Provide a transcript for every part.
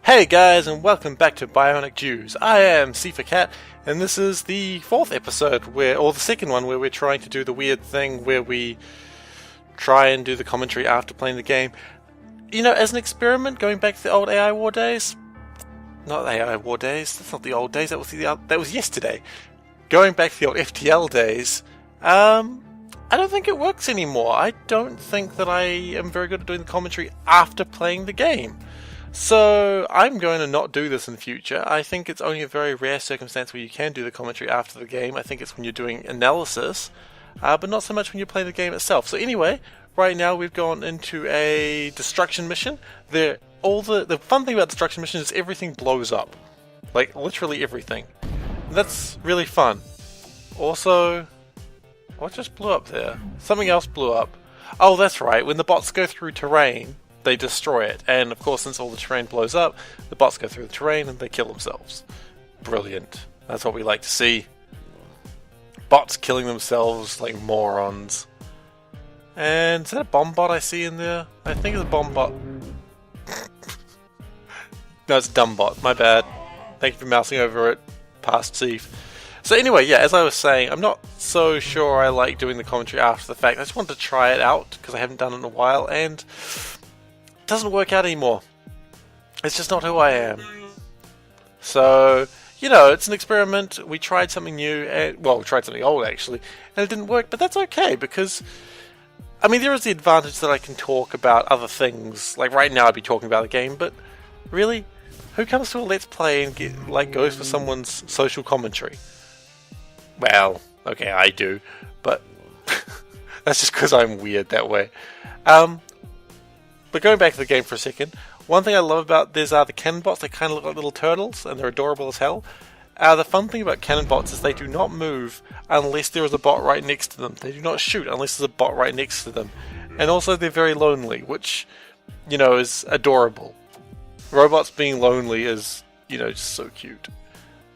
Hey guys, and welcome back to Bionic Jews. I am SeiferKatt, and this is the fourth episode, or the second one, where we're trying to do the weird thing where we try and do the commentary after playing the game. You know, as an experiment, going back to the old AI War days. Not AI War days, that's not the old days, that was yesterday. Going back to the old FTL days, I don't think it works anymore. I don't think that I am very good at doing the commentary after playing the game. So I'm going to not do this in the future. I think it's only a very rare circumstance where you can do the commentary after the game. I think it's when you're doing analysis, but not so much when you play the game itself. So anyway, right now we've gone into a destruction mission. The fun thing about destruction missions is everything blows up. Like, literally everything. And that's really fun. Also, what just blew up there? Something else blew up. Oh, that's right. When the bots go through terrain, they destroy it, and of course, since all the terrain blows up, the bots go through the terrain and they kill themselves. Brilliant. That's what we like to see. Bots killing themselves like morons. And is that a bomb bot I see in there? I think it's a bomb bot. No, it's a dumb bot. My bad. Thank you for mousing over it past Seif. So anyway, yeah, as I was saying, I'm not so sure I like doing the commentary after the fact. I just wanted to try it out because I haven't done it in a while, and doesn't work out anymore. It's just not who I am. So, you know, it's an experiment. We tried something new, we tried something old actually, and it didn't work, but that's okay because, I mean, there is the advantage that I can talk about other things. Like right now I'd be talking about the game, but really, who comes to a Let's Play and goes for someone's social commentary? Well, okay, I do, but that's just because I'm weird that way. But going back to the game for a second, one thing I love about these are the cannon bots. They kind of look like little turtles, and they're adorable as hell. The fun thing about cannon bots is they do not move unless there is a bot right next to them. They do not shoot unless there's a bot right next to them. And also they're very lonely, which, you know, is adorable. Robots being lonely is, you know, just so cute.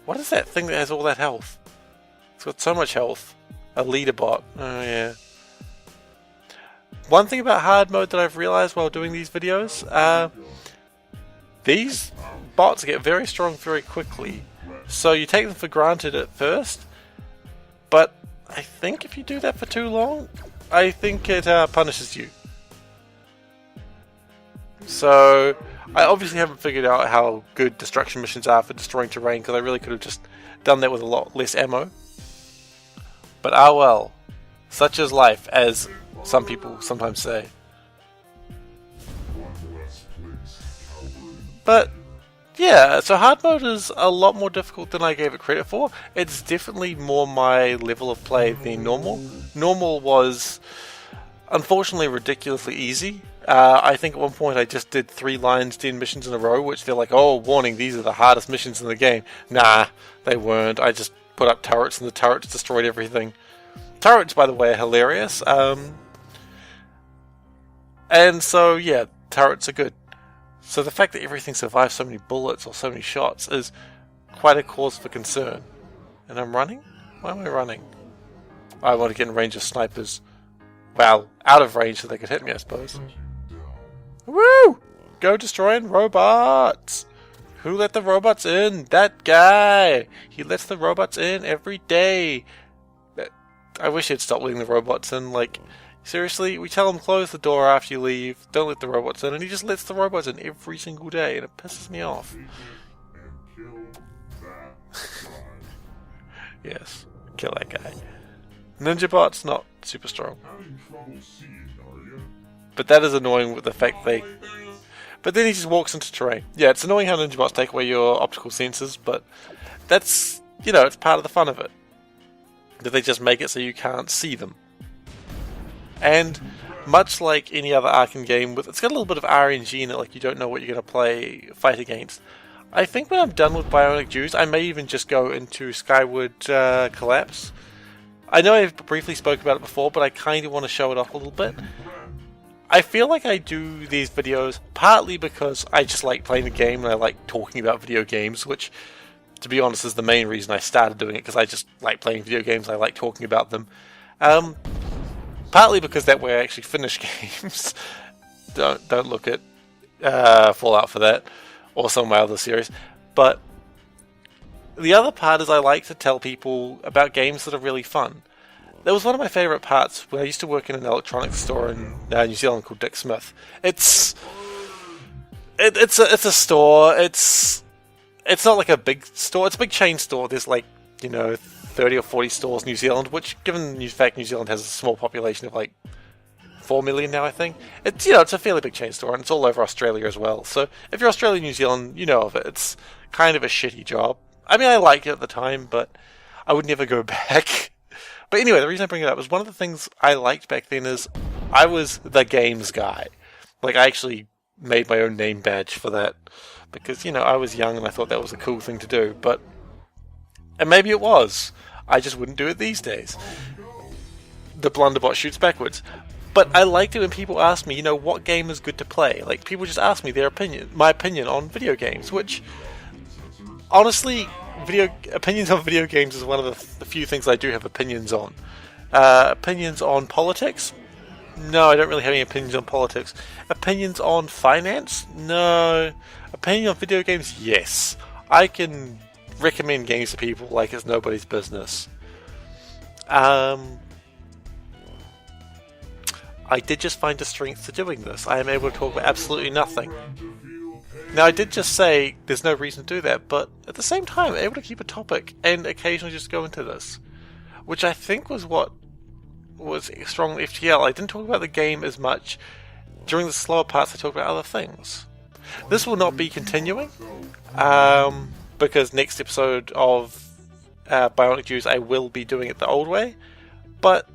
What is that thing that has all that health? It's got so much health. A leader bot. Oh yeah. One thing about hard mode that I've realized while doing these videos, these bots get very strong very quickly. So you take them for granted at first, but I think if you do that for too long, I think it punishes you. So I obviously haven't figured out how good destruction missions are for destroying terrain, because I really could have just done that with a lot less ammo. But ah well, such is life, as some people sometimes say. But yeah, so hard mode is a lot more difficult than I gave it credit for. It's definitely more my level of play than normal. Normal was unfortunately ridiculously easy. I think at one point I just did 3 Lion's Den missions in a row, which they're like, oh, warning, these are the hardest missions in the game. Nah, they weren't. I just put up turrets and the turrets destroyed everything. Turrets, by the way, are hilarious. And so, yeah, turrets are good. So the fact that everything survives so many bullets or so many shots is quite a cause for concern. And I'm running? Why am I running? I want to get in range of snipers. Well, out of range so they could hit me, I suppose. Woo! Go destroying robots! Who let the robots in? That guy! He lets the robots in every day. I wish he'd stop letting the robots in, like, seriously, we tell him close the door after you leave, don't let the robots in, and he just lets the robots in every single day, and it pisses me off. Yes, kill that guy. Ninja bot's not super strong. But that is annoying with the fact but then he just walks into terrain. Yeah, it's annoying how ninja bots take away your optical sensors, but that's, you know, it's part of the fun of it. That they just make it so you can't see them. And much like any other Arkham game, it's got a little bit of RNG in it, like you don't know what you're going to fight against. I think when I'm done with Bionic Jews, I may even just go into Skyward Collapse. I know I've briefly spoke about it before, but I kind of want to show it off a little bit. I feel like I do these videos partly because I just like playing the game and I like talking about video games, which, to be honest, is the main reason I started doing it, because I just like playing video games, I like talking about them. Partly because that way I actually finish games. Don't look at Fallout for that. or some of my other series. But the other part is I like to tell people about games that are really fun. That was one of my favourite parts when I used to work in an electronics store in New Zealand called Dick Smith. It's a store. It's not like a big store. It's a big chain store. There's 30 or 40 stores in New Zealand, which, given the fact New Zealand has a small population of 4 million now, I think, it's a fairly big chain store, and it's all over Australia as well. So if you're Australian, New Zealand, you know of it. It's kind of a shitty job. I mean, I liked it at the time, but I would never go back. But anyway, the reason I bring it up is one of the things I liked back then is I was the games guy. I actually made my own name badge for that because, I was young and I thought that was a cool thing to do. And maybe it was. I just wouldn't do it these days. The blunderbot shoots backwards. But I liked it when people asked me, what game is good to play. People just ask me my opinion on video games, which, honestly, opinions on video games is one of the few things I do have opinions on. Opinions on politics? No, I don't really have any opinions on politics. Opinions on finance? No. Opinion on video games? Yes. I can recommend games to people like it's nobody's business. I did just find a strength to doing this. I am able to talk about absolutely nothing. Now, I did just say there's no reason to do that, but at the same time, I'm able to keep a topic and occasionally just go into this, which I think was what was strong FTL. I didn't talk about the game as much. During the slower parts, I talked about other things. This will not be continuing, because next episode of Bionic Jews, I will be doing it the old way, but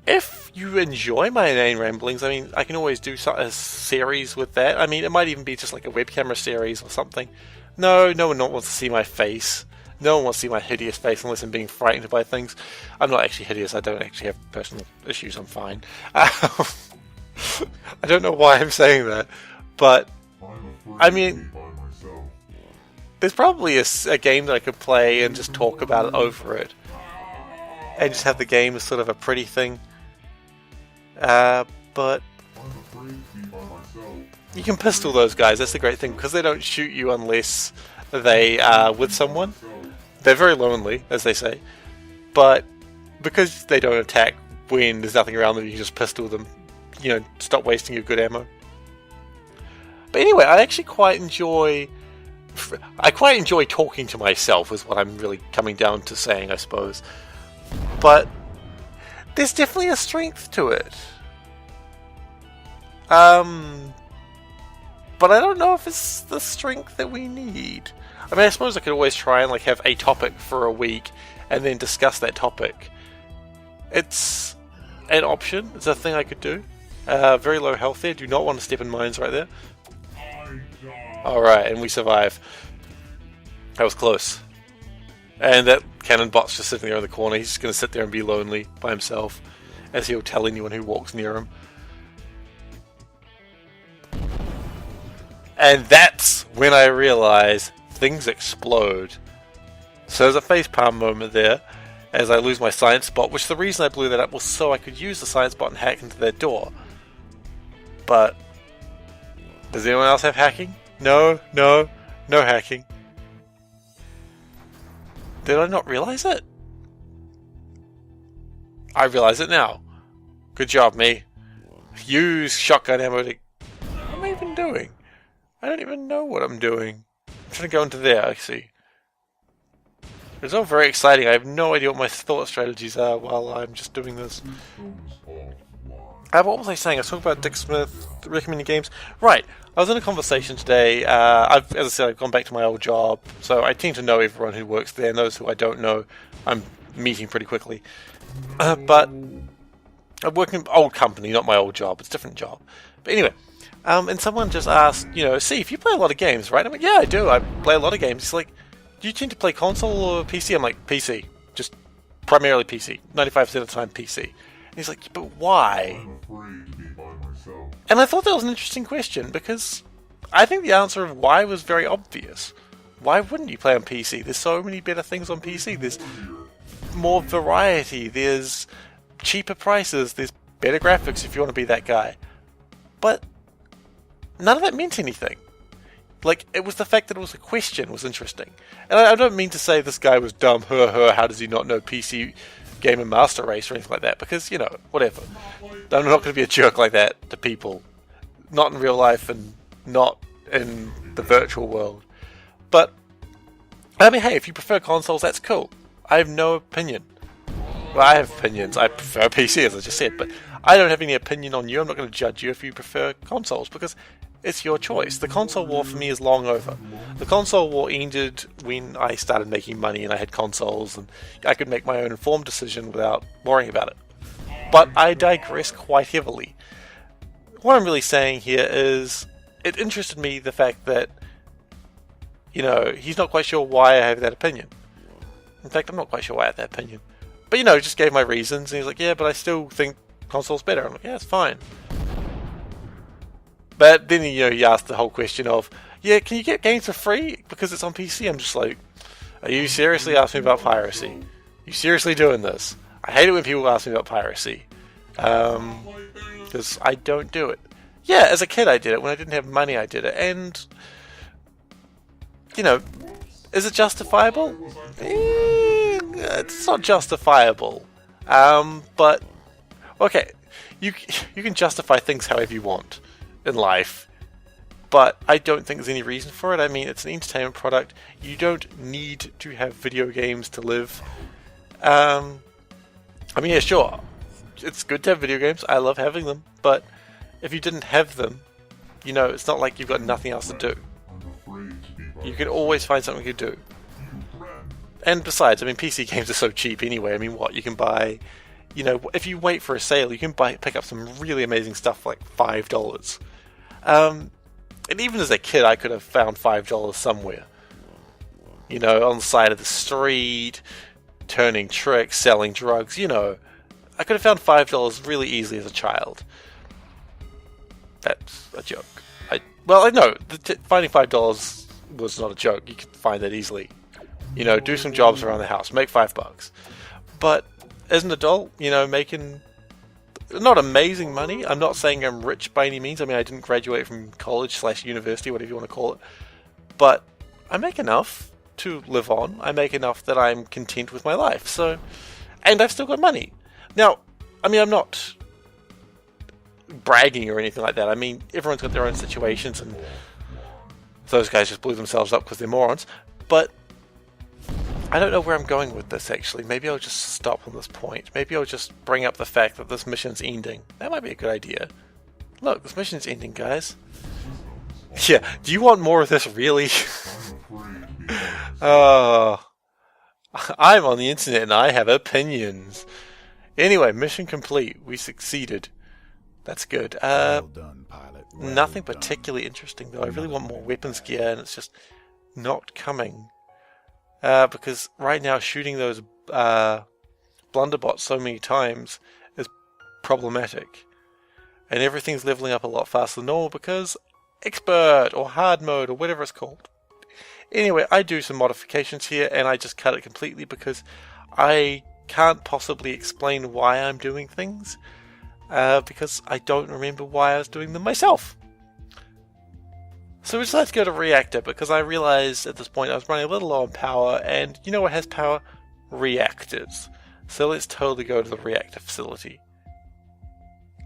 if you enjoy my inane ramblings, I can always do a series with that. It might even be just like a web camera series or something. No one wants to see my face. No one wants to see my hideous face unless I'm being frightened by things. I'm not actually hideous. I don't actually have personal issues. I'm fine. I don't know why I'm saying that, but there's probably a game that I could play and just talk about it over it, and just have the game as sort of a pretty thing. But you can pistol those guys. That's the great thing, because they don't shoot you unless they are with someone. They're very lonely, as they say, but because they don't attack when there's nothing around them, you can just pistol them. Stop wasting your good ammo. But anyway, I quite enjoy talking to myself, is what I'm really coming down to saying, I suppose. But there's definitely a strength to it. But I don't know if it's the strength that we need. I suppose I could always try and have a topic for a week and then discuss that topic. It's an option. It's a thing I could do. Very low health there. Do not want to step in mines right there. Alright, and we survive. That was close. And that cannon bot's just sitting there in the corner. He's just going to sit there and be lonely by himself, as he'll tell anyone who walks near him. And that's when I realise things explode. So there's a facepalm moment there, as I lose my science spot, which the reason I blew that up was so I could use the science spot and hack into their door. But does anyone else have hacking? No hacking. Did I not realise it? I realise it now. Good job, me. Use shotgun ammo to... What am I even doing? I don't even know what I'm doing. I'm trying to go into there, I see. It's all very exciting. I have no idea what my thought strategies are while I'm just doing this. What was I saying? I was talking about Dick Smith recommending games. Right. I was in a conversation today. As I said, I've gone back to my old job, so I tend to know everyone who works there, and those who I don't know, I'm meeting pretty quickly. But I'm working in an old company, not my old job. It's a different job. But anyway, and someone just asked, see, if you play a lot of games, right? I'm like, yeah, I do. I play a lot of games. He's like, do you tend to play console or PC? I'm like, PC. Just primarily PC. 95% of the time, PC. And he's like, but why? I'm afraid to be by myself. And I thought that was an interesting question, because I think the answer of why was very obvious. Why wouldn't you play on PC? There's so many better things on PC. There's more variety. There's cheaper prices. There's better graphics if you want to be that guy. But none of that meant anything. Like, it was the fact that it was a question was interesting. And I don't mean to say this guy was dumb, how does he not know PC Gamer Master Race or anything like that, because, you know, whatever. I'm not going to be a jerk like that to people. Not in real life and not in the virtual world. But, I mean, hey, if you prefer consoles, that's cool. I have no opinion. Well, I have opinions. I prefer PC, as I just said, but I don't have any opinion on you. I'm not going to judge you if you prefer consoles, because it's your choice. The console war for me is long over. The console war ended when I started making money and I had consoles and I could make my own informed decision without worrying about it. But I digress quite heavily. What I'm really saying here is, it interested me the fact that, you know, he's not quite sure why I have that opinion. In fact, I'm not quite sure why I have that opinion. But, you know, just gave my reasons and he's like, yeah, but I still think console's better. I'm like, yeah, it's fine. But then, you know, he asked the whole question of, yeah, can you get games for free because it's on PC? I'm just like, are you seriously asking me about piracy? Are you seriously doing this? I hate it when people ask me about piracy. Because I don't do it. Yeah, as a kid I did it. When I didn't have money I did it. And, you know, is it justifiable? It's not justifiable. But, okay, you can justify things however you want in life, but I don't think there's any reason for it. I mean, it's an entertainment product. You don't need to have video games to live. I mean, yeah, sure, it's good to have video games. I love having them, but if you didn't have them, you know, it's not like you've got nothing else to do. You can always find something to do. And besides, I mean, PC games are so cheap anyway. I mean, what, you can buy, you know, if you wait for a sale, you can pick up some really amazing stuff for like $5. And even as a kid, I could have found $5 somewhere. You know, on the side of the street, turning tricks, selling drugs, you know. I could have found $5 really easily as a child. That's a joke. Well, I know, finding $5 was not a joke. You could find that easily. You know, do some jobs around the house, make $5. But as an adult, you know, making not amazing money. I'm not saying I'm rich by any means. I mean, I didn't graduate from college/university, whatever you want to call it. But I make enough to live on. I make enough that I'm content with my life. So, and I've still got money. Now, I mean, I'm not bragging or anything like that. I mean, everyone's got their own situations, and those guys just blew themselves up because they're morons. But I don't know where I'm going with this, actually. Maybe I'll just stop on this point. Maybe I'll just bring up the fact that this mission's ending. That might be a good idea. Look, this mission's ending, guys. Yeah, do you want more of this, really? Oh, I'm on the internet and I have opinions. Anyway, mission complete. We succeeded. That's good. Well done, pilot. Well Nothing done. particularly interesting, though. I really want more weapons gear, and it's just not coming. Because right now, shooting those blunderbots so many times is problematic. And everything's leveling up a lot faster than normal because expert or hard mode or whatever it's called. Anyway, I do some modifications here and I just cut it completely because I can't possibly explain why I'm doing things because I don't remember why I was doing them myself. So we decided to go to reactor because I realized at this point I was running a little low on power, and you know what has power? Reactors. So let's totally go to the reactor facility.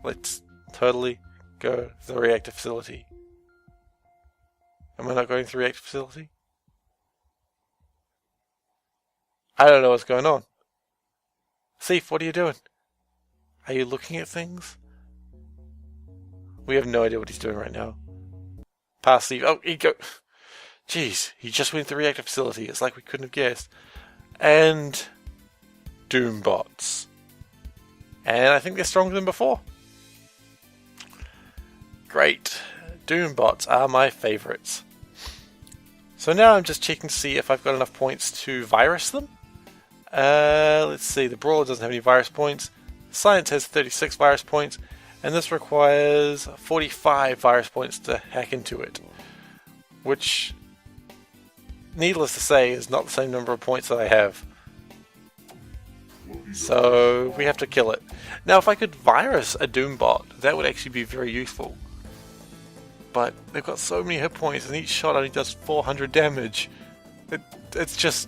Let's totally go to the reactor facility. Am I not going to the reactor facility? I don't know what's going on. Seif, what are you doing? Are you looking at things? We have no idea what he's doing right now. Past Seif. Oh, he go. Jeez, he just went to the reactor facility. It's like we couldn't have guessed. And Doombots. And I think they're stronger than before. Great. Doombots are my favourites. So now I'm just checking to see if I've got enough points to virus them. Let's see, the Brawler doesn't have any virus points. Science has 36 virus points. And this requires 45 virus points to hack into it. Which, needless to say, is not the same number of points that I have. So we have to kill it. Now if I could virus a Doombot, that would actually be very useful. but they've got so many hit points and each shot only does 400 damage. It's just...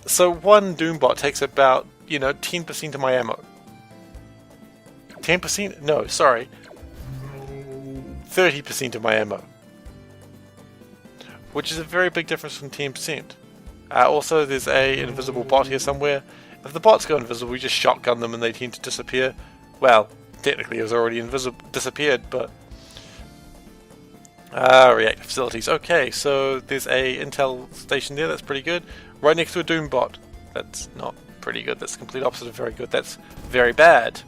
So one Doombot takes about, 10% of my ammo. 10%? No, sorry. 30% of my ammo. Which is a very big difference from 10%. Also, there's an invisible bot here somewhere. If the bots go invisible, we just shotgun them and they tend to disappear. Well, technically it was already disappeared, but... reactor facilities. Okay, so there's a intel station there, that's pretty good. Right next to a Doombot. That's not pretty good, that's the complete opposite of very good. That's very bad.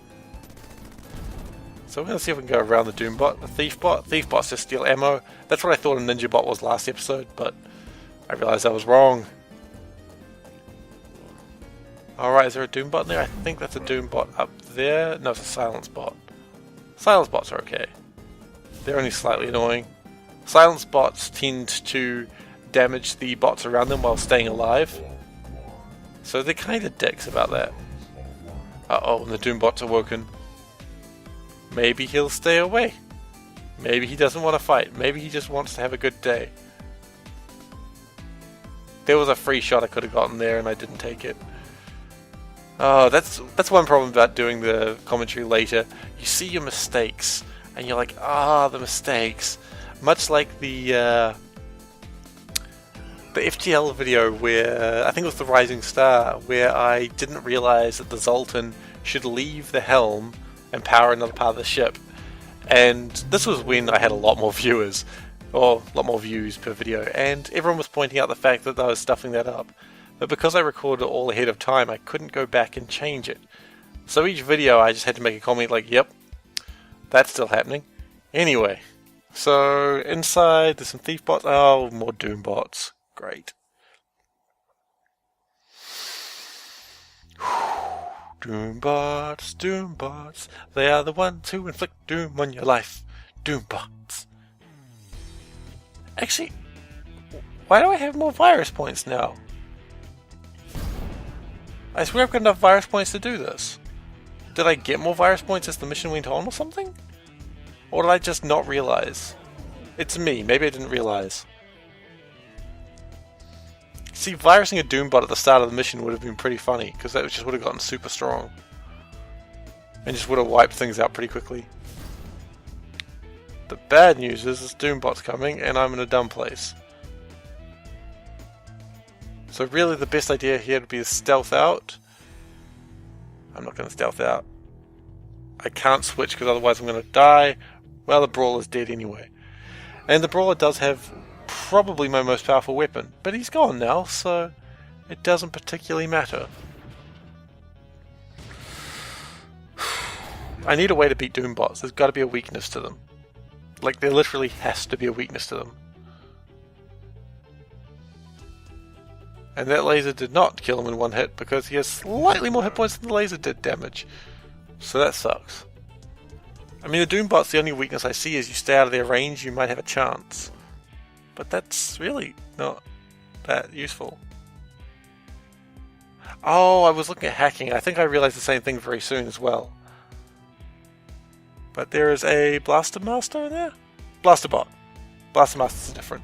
So we're going to see if we can go around the Doombot. The Thief Bot. Thief Bot's just steal ammo. That's what I thought a Ninja Bot was last episode, but I realized I was wrong. Alright, is there a Doombot in there? I think that's a Doombot up there. No, it's a Silence Bot. Silence Bots are okay. They're only slightly annoying. Silence Bots tend to damage the bots around them while staying alive. So they're kind of dicks about that. Uh-oh, and the Doombot's awoken. Maybe he'll stay away. Maybe he doesn't want to fight. Maybe he just wants to have a good day. There was a free shot I could have gotten there and I didn't take it. Oh, that's one problem about doing the commentary later. You see your mistakes and you're like, the mistakes. Much like the FTL video where, I think it was the Rising Star, where I didn't realize that the Zoltan should leave the helm and power another part of the ship. And this was when I had a lot more viewers, or a lot more views per video, and everyone was pointing out the fact that I was stuffing that up. But because I recorded it all ahead of time, I couldn't go back and change it. So each video I just had to make a comment like, yep, that's still happening. Anyway, so inside there's some Thief Bots. Oh, more Doom Bots. Great. Doombots, Doombots, they are the ones who inflict doom on your life. Doombots. Actually, why do I have more virus points now? I swear I've got enough virus points to do this. Did I get more virus points as the mission went on or something? Or did I just not realize? It's me, maybe I didn't realize. See, virusing a Doombot at the start of the mission would have been pretty funny, because that just would have gotten super strong. And just would have wiped things out pretty quickly. The bad news is this Doombot's coming, and I'm in a dumb place. So really the best idea here would be to stealth out. I'm not going to stealth out. I can't switch because otherwise I'm going to die. Well, the Brawler's dead anyway. And the Brawler does have probably my most powerful weapon, but he's gone now, so it doesn't particularly matter. I need a way to beat Doombots. There's got to be a weakness to them. Like, there literally has to be a weakness to them. And that laser did not kill him in one hit because he has slightly more hit points than the laser did damage. So that sucks. I mean, the Doombot's the only weakness I see is you stay out of their range, you might have a chance. But that's really not that useful. Oh, I was looking at hacking. I think I realized the same thing very soon as well. But there is a Blaster Master in there? Blaster Bot. Blaster Master's different.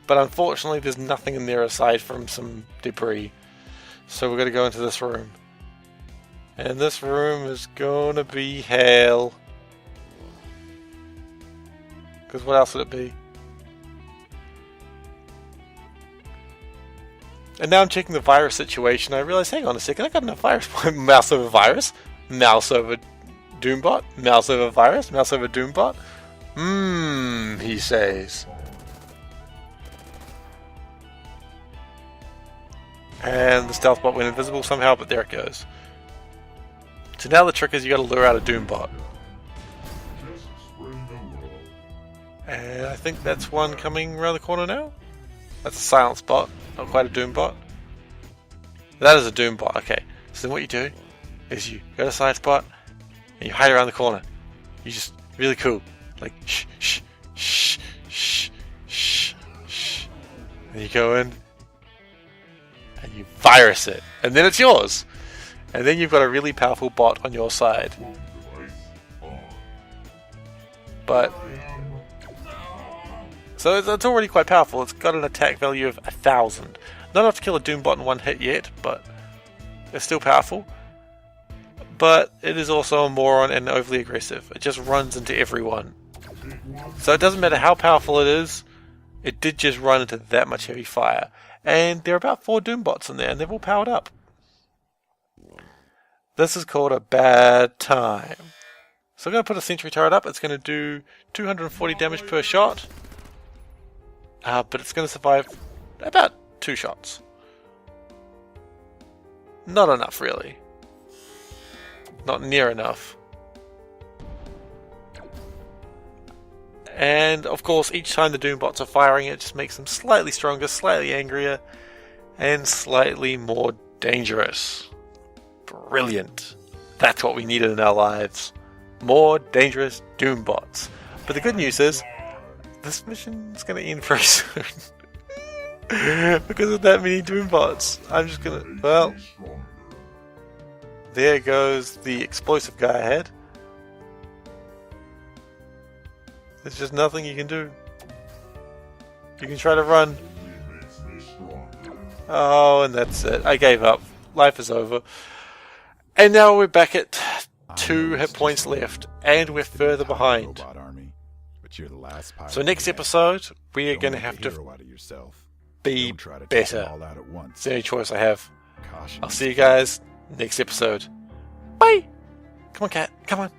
But unfortunately there's nothing in there aside from some debris. So we're going to go into this room. And this room is going to be hell. Because what else would it be? And now I'm checking the virus situation. I realize, hang on a second, I got enough virus points. Mouse over virus. Mouse over Doombot. Mouse over virus. Mouse over Doombot. He says. And the stealth bot went invisible somehow, but there it goes. So now the trick is you got to lure out a Doombot. And I think that's one coming around the corner now. That's a silence bot, not quite a Doombot. That is a Doombot, okay. So then what you do is you go to silence bot and you hide around the corner. You just, really cool. Like, shh, shh, shh, shh, shh, shh. And you go in and you virus it. And then it's yours. And then you've got a really powerful bot on your side. But So it's already quite powerful. It's got an attack value of 1,000. Not enough to kill a Doombot in one hit yet, but it's still powerful. But it is also a moron and overly aggressive. It just runs into everyone. So it doesn't matter how powerful it is, it did just run into that much heavy fire. And there are about 4 Doombots in there, and they've all powered up. This is called a bad time. So I'm going to put a sentry turret up. It's going to do 240 damage per shot. But it's going to survive about 2 shots. Not enough, really. Not near enough. And, of course, each time the Doombots are firing, it just makes them slightly stronger, slightly angrier, and slightly more dangerous. Brilliant. That's what we needed in our lives. More dangerous Doombots. But the good news is, this mission's going to end very soon. Because of that many Doombots. I'm just going to... Well... There goes the explosive guy I had. There's just nothing you can do. You can try to run. Oh, and that's it. I gave up. Life is over. And now we're back at 2 hit points left. And we're further behind. So next episode, we are going to have to be better. It's the only choice I have. I'll see you guys next episode. Bye! Come on, cat. Come on.